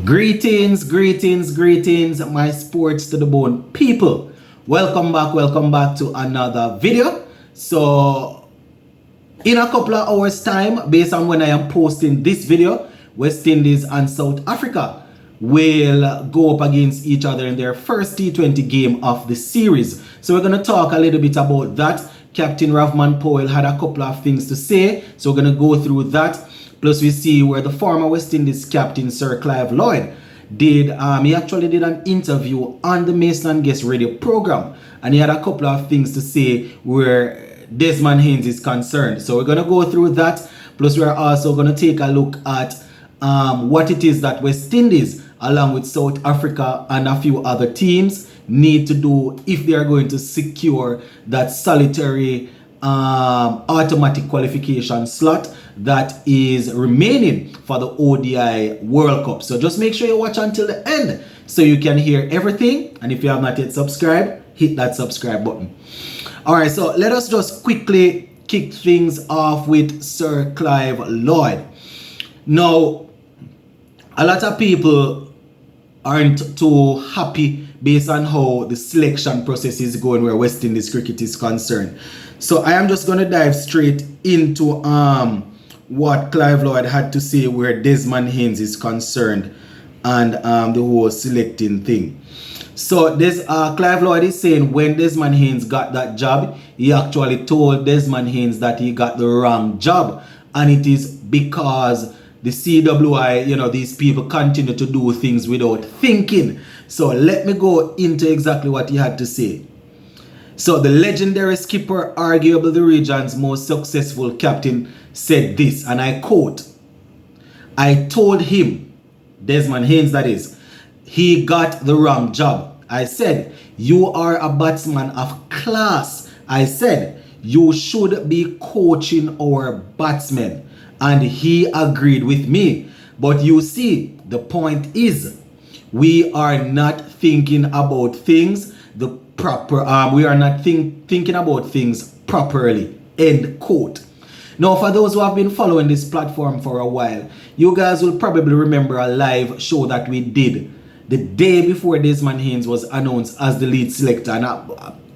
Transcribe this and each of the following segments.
Greetings, my sports to the bone people. Welcome back to another video. So, in a couple of hours time, based on when I am posting this video, West Indies and South Africa will go up against each other in their first T20 game of the series. So we're going to talk a little bit about that. Captain Rovman Powell had a couple of things to say, so we're going to go through that. Plus we see where the former West Indies captain Sir Clive Lloyd did, he actually did an interview on the Mason and Guest radio program, and he had a couple of things to say where Desmond Haynes is concerned. So we're going to go through that. Plus we're also going to take a look at what it is that West Indies, along with South Africa and a few other teams, need to do if they are going to secure that solitary automatic qualification slot that is remaining for the ODI World Cup. So just make sure you watch until the end so you can hear everything. And if you have not yet subscribed, hit that subscribe button. Alright, so let us just quickly kick things off with Sir Clive Lloyd. Now, a lot of people aren't too happy based on how the selection process is going where West Indies cricket is concerned. So I am just going to dive straight into what Clive Lloyd had to say where Desmond Haynes is concerned and the whole selecting thing. So this Clive Lloyd is saying when Desmond Haynes got that job, he actually told Desmond Haynes that he got the wrong job, and it is because the CWI, these people continue to do things without thinking. So let me go into exactly what he had to say. So the legendary skipper, arguably the region's most successful captain, said this, and I quote, "I told him," Desmond Haynes that is, "he got the wrong job. I said, you are a batsman of class. I said, you should be coaching our batsmen. And he agreed with me. But you see, the point is, we are not thinking about things we are not thinking about things properly." End quote. Now, for those who have been following this platform for a while, you guys will probably remember a live show that we did the day before Desmond Haynes was announced as the lead selector. And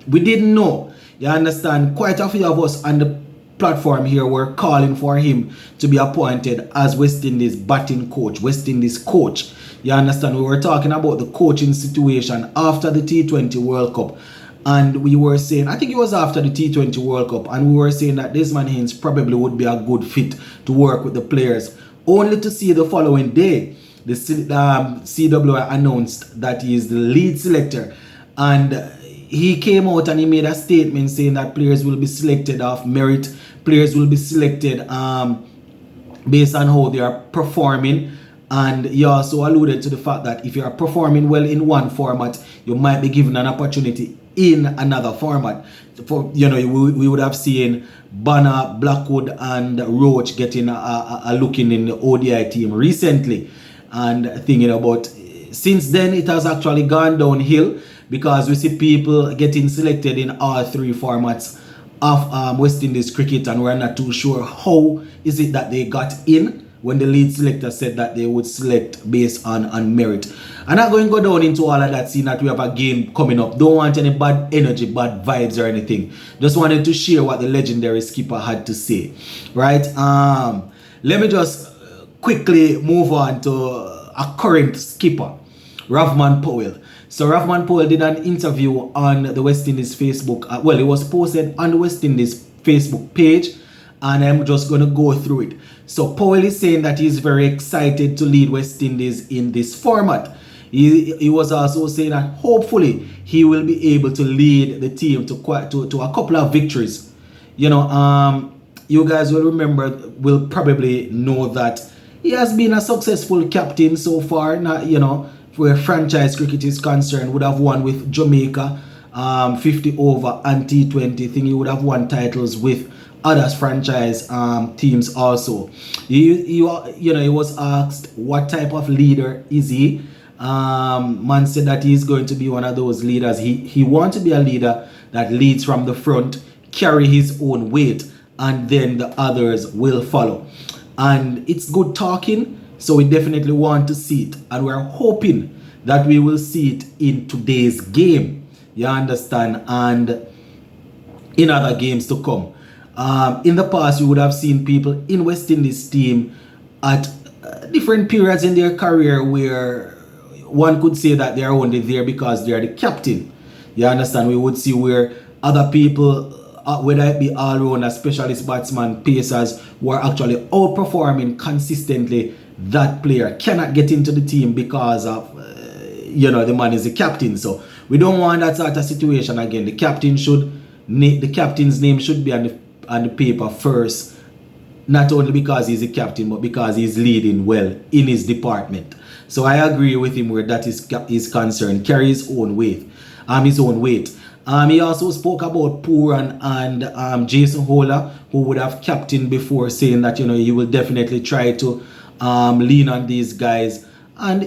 we didn't know. You understand? Quite a few of us on the platform here were calling for him to be appointed as West Indies batting coach, West Indies coach. You understand? We were talking about the coaching situation after the T20 World Cup. And we were saying, I think it was after the T20 World Cup, and we were saying that Desmond Haynes probably would be a good fit to work with the players. Only to see the following day, the CWI announced that he is the lead selector. And he came out and he made a statement saying that players will be selected off merit. Players will be selected based on how they are performing. And he also alluded to the fact that if you are performing well in one format, you might be given an opportunity in another format. We would have seen Banner, Blackwood and Roach getting a look in the ODI team recently. And thinking about, since then it has actually gone downhill, because we see people getting selected in all three formats of West Indies cricket, and we're not too sure how is it that they got in when the lead selector said that they would select based on merit. I'm not going to go down into all of that, seeing that we have a game coming up. Don't want any bad energy, bad vibes or anything. Just wanted to share what the legendary skipper had to say. Right? Let me just quickly move on to a current skipper, Rovman Powell. So Rovman Powell did an interview on the West Indies Facebook. It was posted on the West Indies Facebook page, and I'm just going to go through it. So Powell is saying that he's very excited to lead West Indies in this format. He was also saying that hopefully he will be able to lead the team to a couple of victories. You guys will will probably know that he has been a successful captain so far. Where franchise cricket is concerned, would have won with Jamaica 50 over and T20 thing. He would have won titles with other franchise teams also. He was asked what type of leader is he. Man said that he's going to be one of those leaders. He wants to be a leader that leads from the front, carry his own weight, and then the others will follow. And it's good talking. So we definitely want to see it, and we're hoping that we will see it in today's game. You understand? And in other games to come. In the past, you would have seen people in West Indies team at different periods in their career where one could say that they are only there because they are the captain. You understand? We would see where other people, whether it be all-rounder, specialist batsman, pacers, who are actually outperforming consistently, that player cannot get into the team because of, the man is the captain. So we don't want that sort of situation again. The captain's name should be on the paper first, not only because he's a captain, but because he's leading well in his department. So I agree with him where that is concerned. Carry his own weight. He also spoke about Pooran and Jason Hola, who would have captained before, saying that he will definitely try to lean on these guys and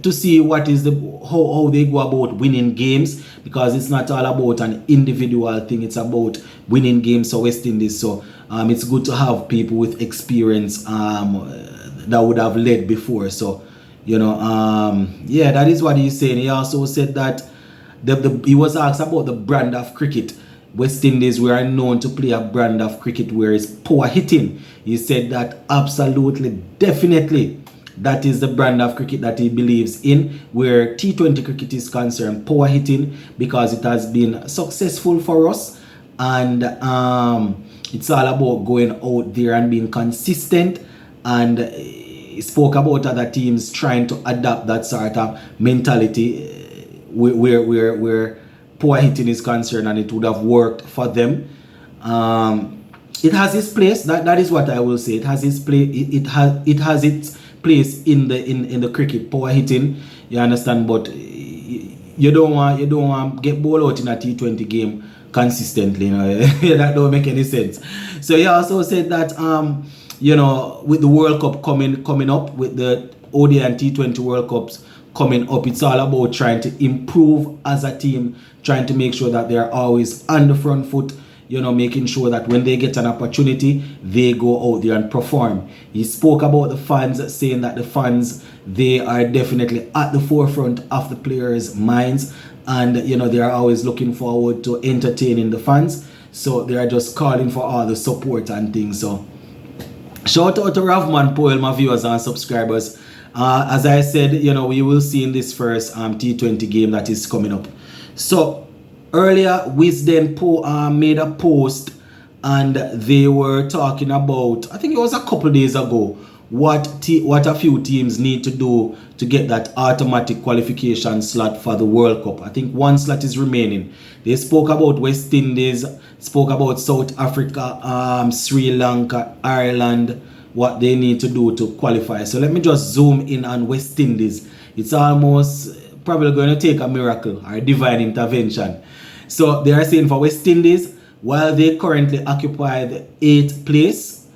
to see what is how they go about winning games, because it's not all about an individual thing, it's about winning games for West Indies. So it's good to have people with experience that would have led before. So that is what he's saying. He also said that he was asked about the brand of cricket. West Indies, we are known to play a brand of cricket where it's power hitting. He said that absolutely, definitely, that is the brand of cricket that he believes in, where T20 cricket is concerned, power hitting, because it has been successful for us, and it's all about going out there and being consistent. And he spoke about other teams trying to adapt that sort of mentality where power hitting is concerned, and it would have worked for them. It has its place. That is what I will say. It has its place. It has its place in the cricket, power hitting. You understand? But you don't want to get ball out in a T20 game consistently. That don't make any sense. So he also said that with the World Cup coming up, with the ODI and T20 World Cups coming up, it's all about trying to improve as a team, trying to make sure that they're always on the front foot, making sure that when they get an opportunity, they go out there and perform. He spoke about the fans, saying that the fans, they are definitely at the forefront of the players' minds, and they are always looking forward to entertaining the fans. So they are just calling for all the support and things. So shout out to Rovman Powell, my viewers and subscribers. As I said, we will see in this first T20 game that is coming up. So earlier, Wisden made a post, and they were talking about, I think it was a couple days ago, what a few teams need to do to get that automatic qualification slot for the World Cup. I think one slot is remaining. They spoke about West Indies, spoke about South Africa, Sri Lanka, Ireland, what they need to do to qualify. So let me just zoom in on West Indies. It's almost probably going to take a miracle or a divine intervention. So they are saying for West Indies, while they currently occupy the 8th place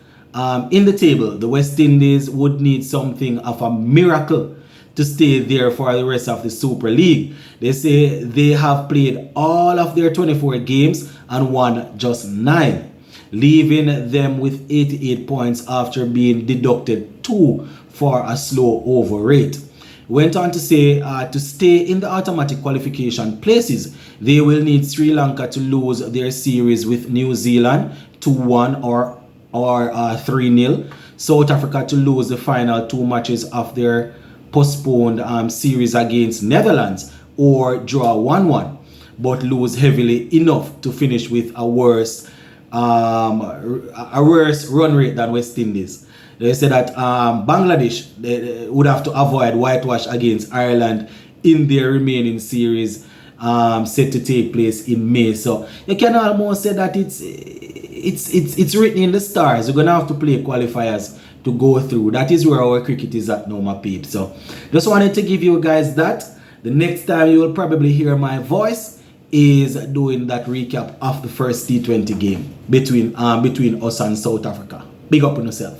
in the table, the West Indies would need something of a miracle to stay there for the rest of the Super League. They say they have played all of their 24 games and won just 9. Leaving them with 88 points after being deducted 2 for a slow over rate. Went on to say to stay in the automatic qualification places, they will need Sri Lanka to lose their series with New Zealand 2-1 or 3-0, South Africa to lose the final 2 matches of their postponed series against Netherlands or draw 1-1, but lose heavily enough to finish with a worse run rate than West Indies. They said that Bangladesh, they would have to avoid whitewash against Ireland in their remaining series set to take place in May. So you can almost say that it's written in the stars. We're gonna have to play qualifiers to go through. That is where our cricket is at now, my peeps. So just wanted to give you guys that. The next time you will probably hear my voice is doing that recap of the first T20 game between us and South Africa. Big up on yourself.